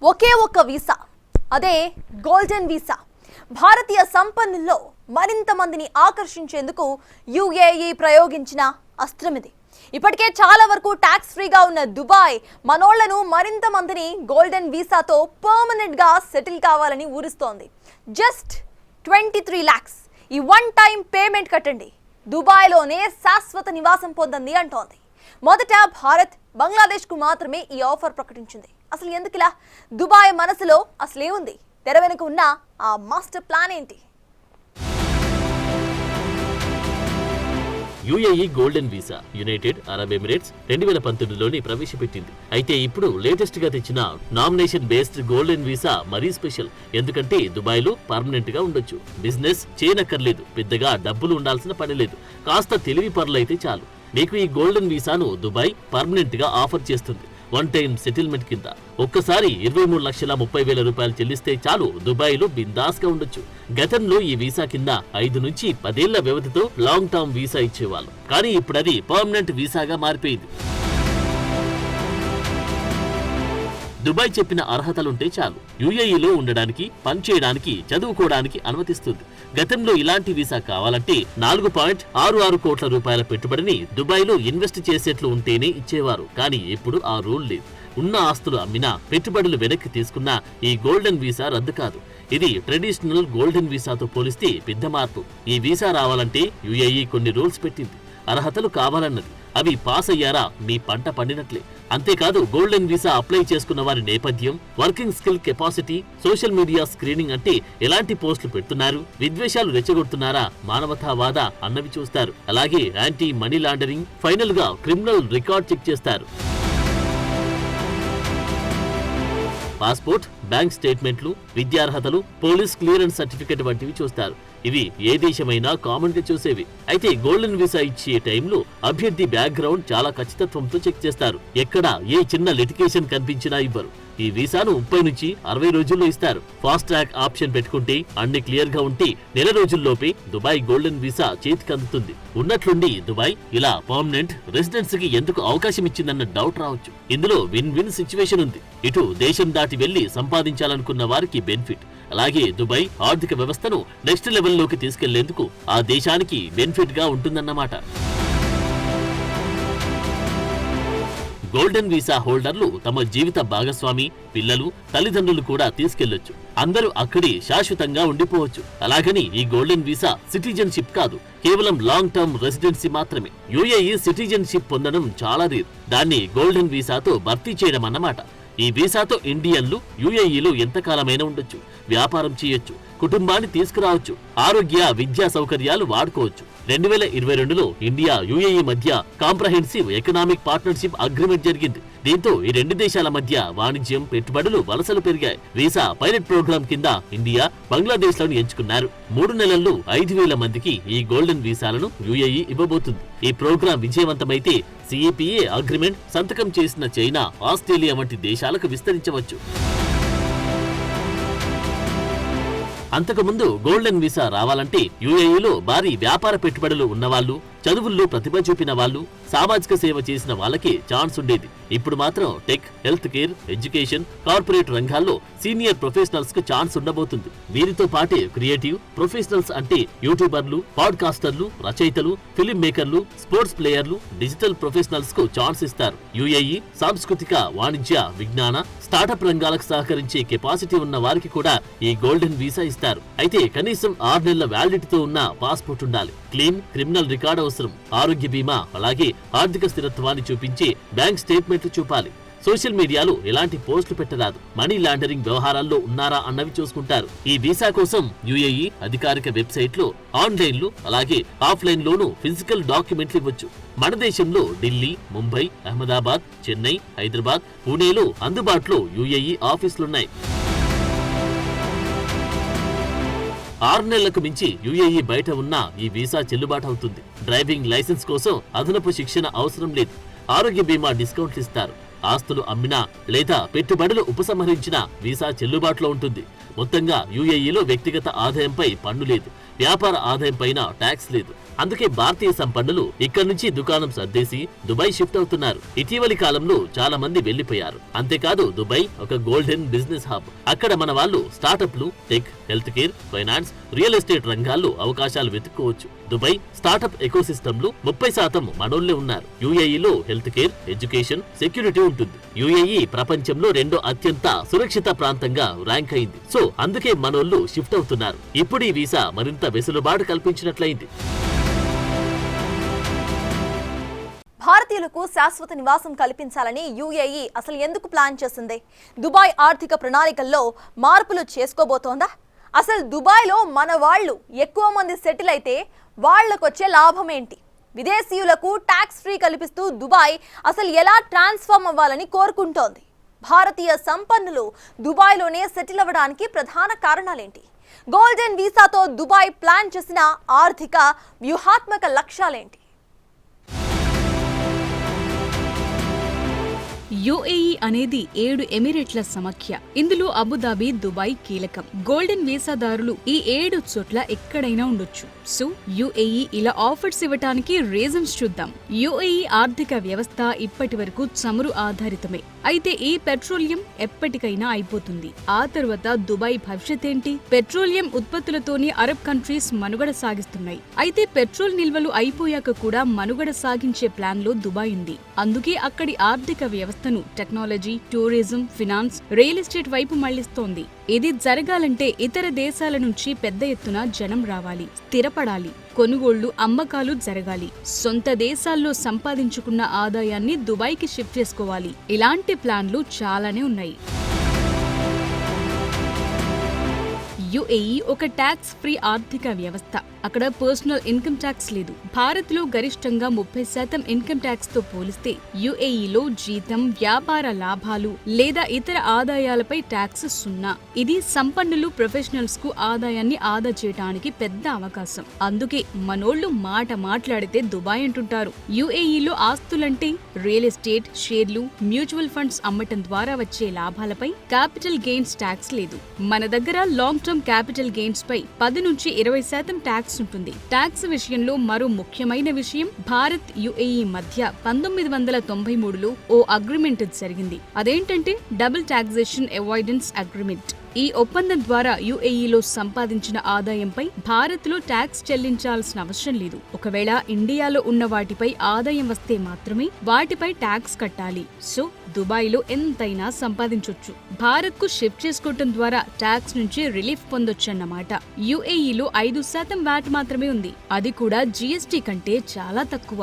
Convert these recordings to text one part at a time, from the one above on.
ఒకే ఒక్క వీసా, అదే golden visa. భారతీయ సంపన్నుల్లో మరింత మందిని ఆకర్షించేందుకు యుఏఈ ప్రయోగించిన అస్త్రం ఇది. ఇప్పటికే చాలా వరకు ట్యాక్స్ ఫ్రీగా ఉన్న దుబాయ్ మనోళ్లను మరింత మందిని గోల్డెన్ వీసాతో పర్మనెంట్ గా సెటిల్ కావాలని ఊరిస్తోంది. జస్ట్ 23 lakhs ఈ వన్ టైం పేమెంట్ కట్టండి, దుబాయ్లోనే శాశ్వత నివాసం పొందండి అంటోంది. మొదట భారత్, బంగ్లాదేశ్కు మాత్రమే ఈ ఆఫర్ ప్రకటించింది. అసలు ఎందుకులా? దుబాయ్ మనసులో అసలేముంది? తెర వెనుక ఉన్న ఆ మాస్టర్ ప్లాన్ ఏంటి? UAE golden visa United Arab Emirates 2019లోని ప్రవేశపెట్టింది. అయితే ఇప్పుడు లేటెస్ట్ గా తెచ్చిన నామినేషన్ బేస్డ్ గోల్డెన్ వీసా మరీ స్పెషల్. ఎందుకంటే దుబాయ్ లో పర్మనెంట్ గా ఉండొచ్చు, బిజినెస్ చేయనక్కర్లేదు, పెద్దగా డబ్బులు ఉండాల్సిన పని లేదు, కాస్త తెలివి పనులైతే చాలు. మీకు ఈ గోల్డెన్ వీసాను దుబాయ్ పర్మనెంట్ గా ఆఫర్ చేస్తుంది. వన్ టైం సెటిల్మెంట్ కింద ఒక్కసారి 23,30,000 రూపాయలు చెల్లిస్తే చాలు, దుబాయ్ లో బిందాస్ గా ఉండొచ్చు. గతంలో ఈ వీసా కింద 5 నుంచి 10 ఏళ్ల వ్యవధితో లాంగ్ టర్మ్ వీసా ఇచ్చేవాళ్ళు, కానీ ఇప్పుడు అది పర్మనెంట్ వీసాగా మారిపోయింది. దుబాయ్ చెప్పిన అర్హతలుంటే చాలు, యుఏఈలో ఉండడానికి, పనిచేయడానికి, చదువుకోవడానికి అనుమతిస్తుంది. గతంలో ఇలాంటి వీసా కావాలంటే 4.66 కోట్ల రూపాయల పెట్టుబడిని దుబాయ్లో ఇన్వెస్ట్ చేసేట్లు ఉంటేనే ఇచ్చేవారు. కానీ ఇప్పుడు ఆ రూల్ లేదు. ఉన్న ఆస్తులు అమ్మినా, పెట్టుబడులు వెనక్కి తీసుకున్నా ఈ గోల్డెన్ వీసా రద్దు కాదు. ఇది ట్రెడిషనల్ గోల్డెన్ వీసాతో పోలిస్తే పెద్ద మార్పు. ఈ వీసా రావాలంటే యుఏఈ కొన్ని రూల్స్ పెట్టింది. అర్హతలు కావాలన్నది. అవి పాస్ అయ్యారా మీ పంట పండినట్లే. అంతేకాదు, గోల్డెన్ వీసా అప్లై చేసుకున్న వారి నేపథ్యం, working skill capacity, social media screening అంటే ఎలాంటి పోస్టులు పెడుతున్నారు, విద్వేషాలు రెచ్చగొడుతున్నారా, మానవతావాద అన్నవి చూస్తారు. అలాగే యాంటీ మనీ లాండరింగ్, ఫైనల్ గా క్రిమినల్ రికార్డ్ చెక్ చేస్తారు. పాస్పోర్ట్, బ్యాంక్ స్టేట్మెంట్లు, విద్యార్హతలు, పోలీస్ క్లియరెన్స్ సర్టిఫికెట్ వంటివి చూస్తారు. ఇవి ఏ దేశమైనా కామన్ గా చూసేవి. అయితే గోల్డెన్ వీసా ఇచ్చే టైంలో అభ్యర్థి బ్యాక్గ్రౌండ్ చాలా ఖచ్చితత్వంతో చెక్ చేస్తారు. ఎక్కడ ఏ చిన్న లిటిగేషన్ కనిపించినా ఇవ్వరు. ఈ వీసాను 30 నుంచి 60 రోజుల్లో ఇస్తారు. ఫాస్ట్ ట్రాక్ ఆప్షన్ పెట్టుకుంటే, అన్ని క్లియర్ గా ఉంటే నెల రోజుల్లోపే దుబాయ్ గోల్డెన్ వీసా చేతికి అందుతుంది. ఉన్నట్లుండి దుబాయ్ ఇలా పర్మనెంట్ రెసిడెన్సీకి ఎందుకు అవకాశం ఇచ్చిందన్న డౌట్ రావచ్చు. ఇందులో విన్ విన్ సిచ్యువేషన్ ఉంది. ఇటు దేశం దాటి వెళ్లి సంపాదించాలనుకున్న వారికి బెనిఫిట్, అలాగే దుబాయ్ ఆర్థిక వ్యవస్థను నెక్స్ట్ లెవెల్లోకి తీసుకెళ్లేందుకు ఆ దేశానికి బెనిఫిట్ గా ఉంటుందన్నమాట. గోల్డెన్ వీసా హోల్డర్లు తమ జీవిత భాగస్వామి, పిల్లలు, తల్లిదండ్రులు కూడా తీసుకెళ్లొచ్చు. అందరూ అక్కడే శాశ్వతంగా ఉండిపోవచ్చు. అలాగని ఈ గోల్డెన్ వీసా సిటిజన్షిప్ కాదు, కేవలం లాంగ్ టర్మ్ రెసిడెన్సీ మాత్రమే. యుఏఈ సిటిజన్షిప్ పొందడం చాలా రేర్. దాన్ని గోల్డెన్ వీసాతో భర్తీ చేయడం అన్నమాట. ఈ వీసాతో ఇండియన్లు యుఏఈలో ఎంతకాలమైనా ఉండొచ్చు, వ్యాపారం చేయొచ్చు, కుటుంబాన్ని తీసుకురావచ్చు, ఆరోగ్య, విద్యా సౌకర్యాలు వాడుకోవచ్చు. 2022లో ఇండియా యుఏఈ మధ్య కాంప్రహెన్సివ్ ఎకనామిక్ పార్ట్నర్షిప్ అగ్రిమెంట్ జరిగింది. దీంతో ఈ రెండు దేశాల మధ్య వాణిజ్యం, పెట్టుబడులు, వలసలు పెరిగాయి. వీసా పైలట్ ప్రోగ్రాం కింద ఇండియా, బంగ్లాదేశ్ లను ఎంచుకున్నారు. 3 నెలల్లో 5,000 మందికి ఈ గోల్డెన్ వీసాలను యుఏఈ ఇవ్వబోతుంది. ఈ ప్రోగ్రాం విజయవంతమైతే సిఈపిఏ అగ్రిమెంట్ సంతకం చేసిన చైనా, ఆస్ట్రేలియా వంటి దేశాలకు విస్తరించవచ్చు. అంతకుముందు గోల్డెన్ వీసా రావాలంటే యుఏఈలో భారీ వ్యాపార పెట్టుబడులు ఉన్నవాళ్లు, చదువుల్లో ప్రతిభ చూపిన వాళ్ళు, సామాజిక సేవ చేసిన వాళ్ళకే ఛాన్స్ ఉండేది. ఇప్పుడు మాత్రం tech, health care, education, corporate రంగాల్లో సీనియర్ ప్రొఫెషనల్స్ కు ఛాన్స్ ఉండబోతుంది. వీరితో పాటే క్రియేటివ్ ప్రొఫెషనల్స్ అంటే యూట్యూబర్లు, పాడ్కాస్టర్లు, రచయితలు, ఫిలిం మేకర్లు, స్పోర్ట్స్ ప్లేయర్లు, డిజిటల్ ప్రొఫెషనల్స్ కు ఛాన్స్ ఇస్తారు. యుఏఈ సాంస్కృతిక, వాణిజ్య, విజ్ఞాన, స్టార్టప్ రంగాలకు సహకరించే కెపాసిటీ ఉన్న వారికి కూడా ఈ గోల్డెన్ వీసా ఇస్తారు. అయితే కనీసం 6 నెలల వ్యాలిడిటీతో ఉన్న పాస్పోర్ట్ ఉండాలి. క్లీన్ క్రిమినల్ రికార్డ్ అవసరం. ఆరోగ్య బీమా, అలాగే ఆర్థిక స్థిరత్వాన్ని చూపించే బ్యాంక్ స్టేట్మెంట్లు చూపాలి. సోషల్ మీడియాలో ఎలాంటి పోస్టులు పెట్టరాదు. మనీ లాండరింగ్ వ్యవహారాల్లో ఉన్నారా అన్నవి చూసుకుంటారు. ఈ వీసా కోసం యుఏఈ అధికారిక వెబ్సైట్ లో ఆన్లైన్లు, అలాగే ఆఫ్లైన్ లోనూ ఫిజికల్ డాక్యుమెంట్లు ఇవ్వచ్చు. మన దేశంలో ఢిల్లీ, ముంబై, అహ్మదాబాద్, చెన్నై, హైదరాబాద్, పూణేలో అందుబాటులో యుఏఈ ఆఫీసులున్నాయి. 6 నెలలకు మించి యుఏఈ బయట ఉన్నా ఈ వీసా చెల్లుబాటు అవుతుంది. డ్రైవింగ్ లైసెన్స్ కోసం అదనపు శిక్షణ అవసరం లేదు. ఆరోగ్య బీమా డిస్కౌంట్లు ఇస్తారు. ఆస్తులు అమ్మినా లేదా పెట్టుబడులు ఉపసంహరించినా వీసా చెల్లుబాటులో ఉంటుంది. మొత్తంగా యుఏఈలో వ్యక్తిగత ఆదాయంపై పన్ను లేదు. వ్యాపార ఆదాయం పైన ట్యాక్స్ లేదు. అందుకే భారతీయ సంపన్నులు ఇక్కడి నుంచి దుకాణం సర్దేసి దుబాయ్ షిఫ్ట్ అవుతున్నారు. ఇటీవలి కాలంలో చాలా మంది వెళ్లిపోయారు. అంతేకాదు దుబాయ్ ఒక గోల్డెన్ బిజినెస్ హబ్. అక్కడ మన వాళ్ళు స్టార్టప్లు, tech, health care, finance, real estate రంగాల్లో అవకాశాలు వెతుక్కోవచ్చు. దుబాయ్ స్టార్టప్ ఎకోసిస్టమ్ లో 30% మనోళ్లే ఉన్నారు. యుఏఈలో హెల్త్ కేర్, ఎడ్యుకేషన్, సెక్యూరిటీ ఉంటుంది. యుఏఈ ప్రపంచంలో 2వ అత్యంత సురక్షిత ప్రాంతంగా ర్యాంక్ అయింది. సో అందుకే మనోళ్లు షిఫ్ట్ అవుతున్నారు. ఇప్పుడు ఈ వీసా మరింత వెసులుబాటు కల్పించినట్లయింది. భారతీయులకు శాశ్వత నివాసం కల్పించాలని యుఏఈ అసలు ఎందుకు ప్లాన్ చేసింది? దుబాయ్ ఆర్థిక ప్రణాళికల్లో మార్పులు చేసుకోబోతోందా? అసలు దుబాయ్లో మన వాళ్ళు ఎక్కువ మంది సెటిల్ అయితే వాళ్లకొచ్చే లాభం ఏంటి? విదేశీయులకు ట్యాక్స్ ఫ్రీ కల్పిస్తూ దుబాయ్ అసలు ఎలా ట్రాన్స్ఫార్మ్ అవ్వాలని కోరుకుంటోంది? భారతీయ సంపన్నులు దుబాయ్లోనే సెటిల్ అవ్వడానికి ప్రధాన కారణాలేంటి? గోల్డెన్ వీసాతో దుబాయ్ ప్లాన్ చేసిన ఆర్థిక వ్యూహాత్మక లక్ష్యాలేంటి? యుఏఈ అనేది 7 ఎమిరేట్ల సమాఖ్య. ఇందులో అబుదాబి, దుబాయ్ కీలకం. గోల్డెన్ వీసాదారులు ఈ 7 చోట్ల ఎక్కడైనా ఉండొచ్చు. సో యుఏఈ ఇలా ఆఫర్స్ ఇవ్వటానికి రీజన్స్ చూద్దాం. యుఏఈ ఆర్థిక వ్యవస్థ ఇప్పటి వరకు చమురు ఆధారితమే. అయితే ఈ పెట్రోలియం ఎప్పటికైనా అయిపోతుంది. ఆ తర్వాత దుబాయ్ భవిష్యత్ ఏంటి? పెట్రోలియం ఉత్పత్తులతోనే అరబ్ కంట్రీస్ మనుగడ సాగిస్తున్నాయి. అయితే పెట్రోల్ నిల్వలు అయిపోయాక కూడా మనుగడ సాగించే ప్లాన్ లో దుబాయ్ ఉంది. అందుకే అక్కడి ఆర్థిక వ్యవస్థను technology, tourism, finance, real estate వైపు మళ్లిస్తోంది. ఇది జరగాలంటే ఇతర దేశాల నుంచి పెద్ద ఎత్తున జనం రావాలి, స్థిరపడాలి, కొనుగోళ్లు, అమ్మకాలు జరగాలి. సొంత దేశాల్లో సంపాదించుకున్న ఆదాయాన్ని దుబాయ్కి షిఫ్ట్ చేసుకోవాలి. ఇలాంటి ప్లాన్లు చాలానే ఉన్నాయి. యుఏఈ ఒక ట్యాక్స్ ఫ్రీ ఆర్థిక వ్యవస్థ. అక్కడ పర్సనల్ ఇన్కమ్ ట్యాక్స్ లేదు. భారత్ లో గరిష్టంగా 30% ఇన్కమ్ ట్యాక్స్ తో పోలిస్తే యుఏఈలో జీతం, వ్యాపార లాభాలు లేదా ఇతర ఆదాయాలపై ట్యాక్స్ 0. ఇది సంపన్నులు, ప్రొఫెషనల్స్ కు ఆదాయాన్ని ఆదా చేయడానికి పెద్ద అవకాశం. అందుకే మనోళ్లు మాట్లాడితే దుబాయ్ అంటుంటారు. యుఏఈలో ఆస్తులంటే రియల్ ఎస్టేట్, షేర్లు, మ్యూచువల్ ఫండ్స్ అమ్మటం ద్వారా వచ్చే లాభాలపై క్యాపిటల్ గెయిన్స్ ట్యాక్స్ లేదు. మన దగ్గర లాంగ్ టర్మ్ క్యాపిటల్ గెయిన్స్ పై 10 నుంచి 20% ట్యాక్స్ ఉంటుంది. ట్యాక్స్ విషయంలో మరో ముఖ్యమైన విషయం, భారత్ యుఏఈ మధ్య 1993లో ఓ అగ్రిమెంట్ జరిగింది. అదేంటంటే డబుల్ టాక్సేషన్ అవాయిడెన్స్ అగ్రిమెంట్. ఈ ఒప్పందం ద్వారా యుఏఈలో సంపాదించిన ఆదాయంపై భారత్ లో ట్యాక్స్ చెల్లించాల్సిన అవసరం లేదు. ఒకవేళ ఇండియాలో ఉన్న వాటిపై ఆదాయం వస్తే మాత్రమే వాటిపై ట్యాక్స్ కట్టాలి. సో దుబాయ్ లో ఎంతైనా సంపాదించొచ్చు. భారత్ కు షిఫ్ట్ చేసుకోవటం ద్వారా ట్యాక్స్ నుంచి రిలీఫ్ పొందొచ్చన్నమాట. యుఏఈలో 5% వ్యాట్ మాత్రమే ఉంది. అది కూడా జీఎస్టీ కంటే చాలా తక్కువ.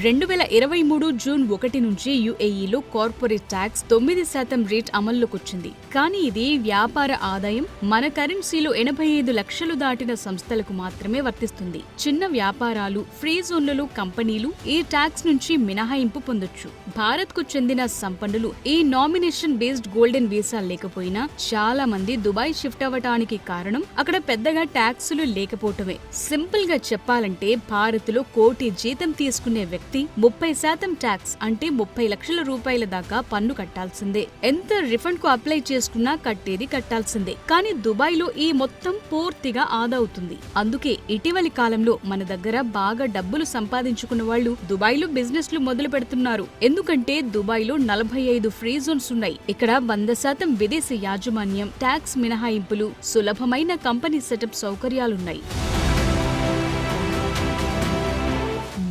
2023 జూన్ 1 నుంచి యుఏఈలో కార్పొరేట్ ట్యాక్స్ 9% రేట్ అమల్లోకొచ్చింది. కానీ ఇది వ్యాపార ఆదాయం మన కరెన్సీలో 85 లక్షలు దాటిన సంస్థలకు మాత్రమే వర్తిస్తుంది. చిన్న వ్యాపారాలు, ఫ్రీ జోన్లలో కంపెనీలు ఈ ట్యాక్స్ నుంచి మినహాయింపు పొందొచ్చు. భారత్ కు చెందిన సంపన్నులు ఈ నామినేషన్ బేస్డ్ గోల్డెన్ వీసా లేకపోయినా చాలా మంది దుబాయ్ షిఫ్ట్ అవ్వటానికి కారణం అక్కడ పెద్దగా ట్యాక్సులు లేకపోవటమే. సింపుల్ గా చెప్పాలంటే భారత్ లో కోటి జీతం తీసుకునే వ్యక్తి 30% ట్యాక్స్ అంటే 30 లక్షల రూపాయల దాకా పన్ను కట్టాల్సిందే. ఎంత రిఫండ్ కు అప్లై చేసుకున్నా కట్టేది కట్టాల్సిందే. కానీ దుబాయ్ లో ఈ మొత్తం పూర్తిగా ఆదా అవుతుంది. అందుకే ఇటీవలి కాలంలో మన దగ్గర బాగా డబ్బులు సంపాదించుకున్న వాళ్ళు దుబాయ్ లో బిజినెస్ లు మొదలు పెడుతున్నారు. ఎందుకంటే దుబాయ్ లో 45 ఫ్రీ జోన్స్ ఉన్నాయి. ఇక్కడ 100% విదేశీ యాజమాన్యం, ట్యాక్స్ మినహాయింపులు, సులభమైన కంపెనీ సెటప్ సౌకర్యాలున్నాయి.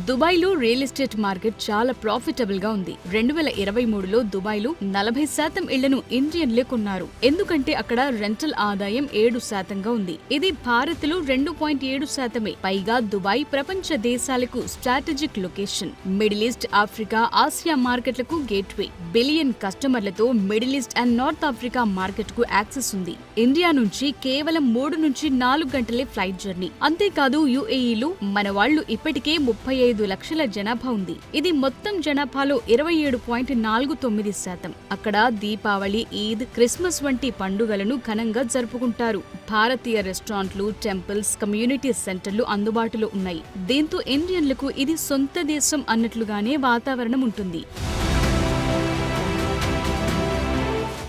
దుబాయ్లో రియల్ ఎస్టేట్ మార్కెట్ చాలా ప్రాఫిటబుల్ గా ఉంది. 2023లో దుబాయ్లో 40% ఇళ్లను ఇండియన్లే కొన్నారు. ఎందుకంటే అక్కడ రెంటల్ ఆదాయం 7%గా ఉంది. ఇది భారత్ లో 2.7%. పైగా దుబాయ్ ప్రపంచ దేశాలకు strategic location. Middle east, Africa, Asia మార్కెట్లకు గేట్వే. బిలియన్ కస్టమర్లతో middle east and north Africa market కు యాక్సెస్ ఉంది. ఇండియా నుంచి కేవలం 3 నుంచి 4 గంటలే ఫ్లైట్ జర్నీ. అంతేకాదు యుఏఈలో మన వాళ్లు ఇప్పటికే 35 లక్షల జనాభా ఉంది. ఇది మొత్తం జనాభాలో 27.49%. అక్కడ దీపావళి, ఈద్, క్రిస్మస్ వంటి పండుగలను ఘనంగా జరుపుకుంటారు. భారతీయ రెస్టారెంట్లు, టెంపుల్స్, కమ్యూనిటీ సెంటర్లు అందుబాటులో ఉన్నాయి. దీంతో ఇండియన్లకు ఇది సొంత దేశం అన్నట్లుగానే వాతావరణం ఉంటుంది.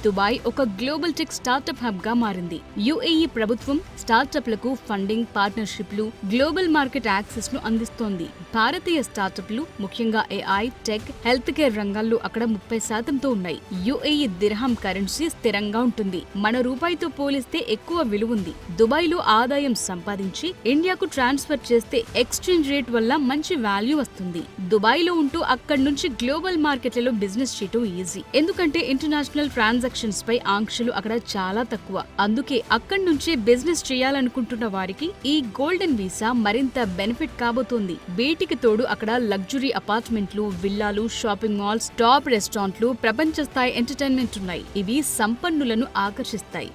దుబాయ్ ఒక గ్లోబల్ టెక్ స్టార్టప్ హబ్ గా మారింది. యుఏఈ ప్రభుత్వం స్టార్టప్లకు ఫండింగ్, పార్ట్నర్షిప్లు, గ్లోబల్ మార్కెట్ యాక్సెస్ ను అందిస్తోంది. భారతీయ స్టార్టప్లు ముఖ్యంగా ఏఐ, టెక్, హెల్త్ కేర్ రంగాల్లో అక్కడ 30%తో ఉన్నాయి. యుఏఈ దిర్హం కరెన్సీ స్థిరంగా ఉంటుంది. మన రూపాయితో పోలిస్తే ఎక్కువ విలువుంది. దుబాయ్లో ఆదాయం సంపాదించి ఇండియాకు ట్రాన్స్ఫర్ చేస్తే ఎక్స్చేంజ్ రేట్ వల్ల మంచి వాల్యూ వస్తుంది. దుబాయ్లో ఉంటూ అక్కడి నుంచి గ్లోబల్ మార్కెట్లలో బిజినెస్ చేయటం ఈజీ. ఎందుకంటే ఇంటర్నేషనల్ ట్రాన్సాక్షన్స్ పై ఆంక్షలు అక్కడ చాలా తక్కువ. అందుకే అక్కడి నుంచే బిజినెస్ చేయాలనుకుంటున్న వారికి ఈ గోల్డెన్ వీసా మరింత బెనిఫిట్ కాబోతోంది. వీటికి తోడు అక్కడ లగ్జరీ అపార్ట్మెంట్లు, విల్లాలు, షాపింగ్ మాల్స్, టాప్ రెస్టారెంట్లు, ప్రపంచ స్థాయి ఎంటర్టైన్మెంట్ ఉన్నాయి. ఇవి సంపన్నులను ఆకర్షిస్తాయి.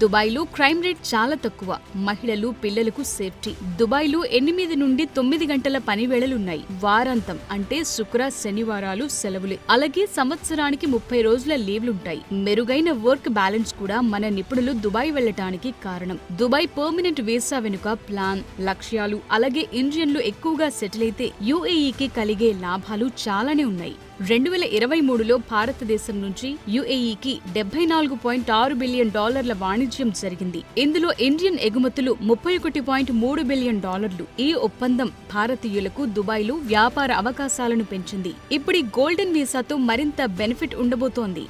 దుబాయ్లో క్రైమ్ రేట్ చాలా తక్కువ. మహిళలు, పిల్లలకు సేఫ్టీ. దుబాయ్లో 8 నుండి 9 గంటల పని వేళలున్నాయి. వారాంతం అంటే శుక్ర, శనివారాలు సెలవులే. అలాగే సంవత్సరానికి 30 రోజుల లీవ్లుంటాయి. మెరుగైన వర్క్ బ్యాలెన్స్ కూడా మన నిపుణులు దుబాయ్ వెళ్లటానికి కారణం. దుబాయ్ పర్మనెంట్ వీసా వెనుక ప్లాన్, లక్ష్యాలు, అలాగే ఇండియన్లు ఎక్కువగా సెటిల్ అయితే యుఏఈకి కలిగే లాభాలు చాలానే ఉన్నాయి. 2023లో భారతదేశం నుంచి యుఏఈకి $74.6 బిలియన్ వాణిజ్యం జరిగింది. ఇందులో ఇండియన్ ఎగుమతులు $31.3 బిలియన్. ఈ ఒప్పందం భారతీయులకు దుబాయ్లో వ్యాపార అవకాశాలను పెంచింది. ఇప్పుడు గోల్డెన్ వీసాతో మరింత బెనిఫిట్ ఉండబోతోంది.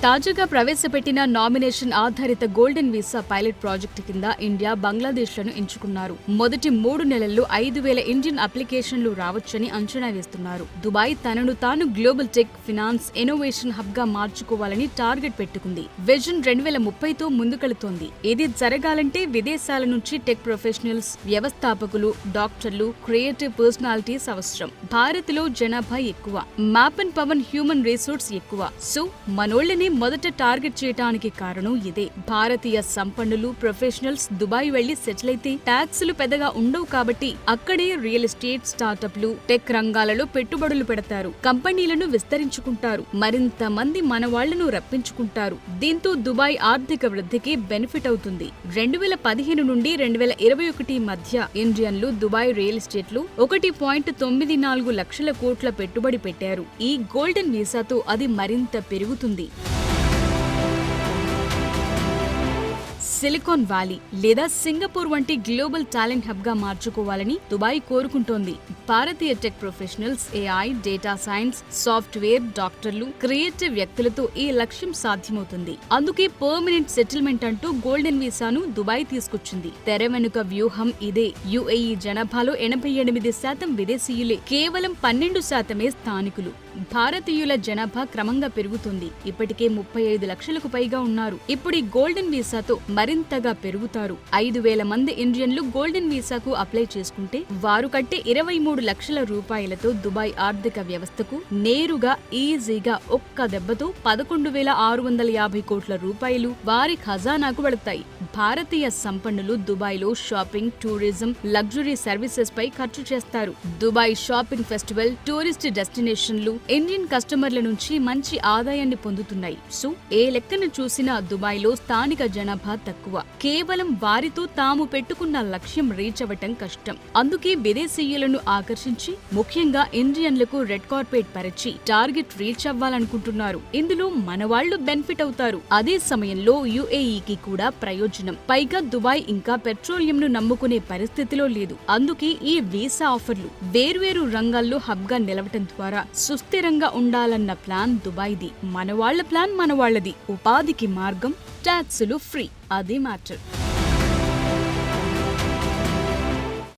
తాజాగా ప్రవేశపెట్టిన నామినేషన్ ఆధారిత గోల్డెన్ వీసా పైలట్ ప్రాజెక్టు కింద ఇండియా, బంగ్లాదేశ్లను ఎంచుకున్నారు. మొదటి 3 నెలల్లో 5,000 ఇండియన్ అప్లికేషన్లు రావచ్చని అంచనా వేస్తున్నారు. దుబాయ్ తనను తాను global tech, finance, innovation hub గా మార్చుకోవాలని టార్గెట్ పెట్టుకుంది. విజన్ 2030తో ముందుకెళుతోంది. ఇది జరగాలంటే విదేశాల నుంచి టెక్ ప్రొఫెషనల్స్, వ్యవస్థాపకులు, డాక్టర్లు, క్రియేటివ్ పర్సనాలిటీస్ అవసరం. భారత్లో జనాభా ఎక్కువ, మ్యాప్ అండ్ పవన్ హ్యూమన్ రిసోర్స్ ఎక్కువ. సో మనోళ్లని మొదట టార్గెట్ చేయడానికి కారణం ఇదే. భారతీయ సంపన్నులు, ప్రొఫెషనల్స్ దుబాయ్ వెళ్లి సెటిల్ అయితే ట్యాక్సులు పెద్దగా ఉండవు కాబట్టి అక్కడే రియల్ ఎస్టేట్, స్టార్టప్లు, టెక్ రంగాలలో పెట్టుబడులు పెడతారు. కంపెనీలను విస్తరించుకుంటారు. మరింత మంది మన వాళ్లను రప్పించుకుంటారు. దీంతో దుబాయ్ ఆర్థిక వృద్ధికి బెనిఫిట్ అవుతుంది. 2015 నుండి 2021 మధ్య ఇండియన్లు దుబాయ్ రియల్ ఎస్టేట్ లో 1.94 లక్షల కోట్ల పెట్టుబడి పెట్టారు. ఈ గోల్డెన్ వీసాతో అది మరింత పెరుగుతుంది. సిలికాన్ వ్యాలీ లేదా సింగపూర్ వంటి గ్లోబల్ టాలెంట్ హబ్ గా మార్చుకోవాలని దుబాయ్ కోరుకుంటోంది. భారతీయ tech professionals, AI, data science, software, డాక్టర్లు, క్రియేటివ్ వ్యక్తులతో ఈ లక్ష్యం సాధ్యమవుతుంది. అందుకే పర్మనెంట్ సెటిల్మెంట్ అంటూ గోల్డెన్ వీసాను దుబాయ్ తీసుకొచ్చింది. తెర వెనుక వ్యూహం ఇదే. యుఏఈ జనాభాలో 88% విదేశీయులే, కేవలం 12% స్థానికులు. భారతీయుల జనాభా క్రమంగా పెరుగుతుంది. ఇప్పటికే 35 లక్షలకు పైగా ఉన్నారు. ఇప్పుడు ఈ గోల్డెన్ వీసాతో మరింతగా పెరుగుతారు. 5,000 మంది ఇండియన్లు గోల్డెన్ వీసాకు అప్లై చేసుకుంటే వారు కట్టే 23 లక్షల రూపాయలతో దుబాయ్ ఆర్థిక వ్యవస్థకు నేరుగా, ఈజీగా ఒక్క దెబ్బతో 11,650 కోట్ల రూపాయలు వారి ఖజానాకు వెళతాయి. భారతీయ సంపన్నులు దుబాయ్లో షాపింగ్, టూరిజం, లగ్జరీ సర్వీసెస్ పై ఖర్చు చేస్తారు. దుబాయ్ షాపింగ్ ఫెస్టివల్, టూరిస్ట్ డెస్టినేషన్లు ఇండియన్ కస్టమర్ల నుంచి మంచి ఆదాయాన్ని పొందుతున్నాయి. సో ఏ లెక్కను చూసినా దుబాయ్లో స్థానిక జనాభా తక్కువ. కేవలం వారితో తాము పెట్టుకున్న లక్ష్యం రీచ్ అవ్వటం కష్టం. అందుకే విదేశీయులను ఆకర్షించి, ముఖ్యంగా ఇండియన్లకు రెడ్ కార్పెట్ పరిచి టార్గెట్ రీచ్ అవ్వాలనుకుంటున్నారు. ఇందులో మనవాళ్లు బెనిఫిట్ అవుతారు. అదే సమయంలో యుఏఈకి కూడా ప్రయోజనం. పైగా దుబాయ్ ఇంకా పెట్రోలియంను నమ్ముకునే పరిస్థితిలో లేదు. అందుకే ఈ వీసా ఆఫర్లు వేర్వేరు రంగాల్లో హబ్ గా నిలవటం ద్వారా సుస్థిరంగా ఉండాలన్న ప్లాన్ దుబాయ్ది. మనవాళ్ల ప్లాన్ మనవాళ్లది. ఉపాధికి మార్గం, ట్యాక్సులు ఫ్రీ. అది మ్యాటర్.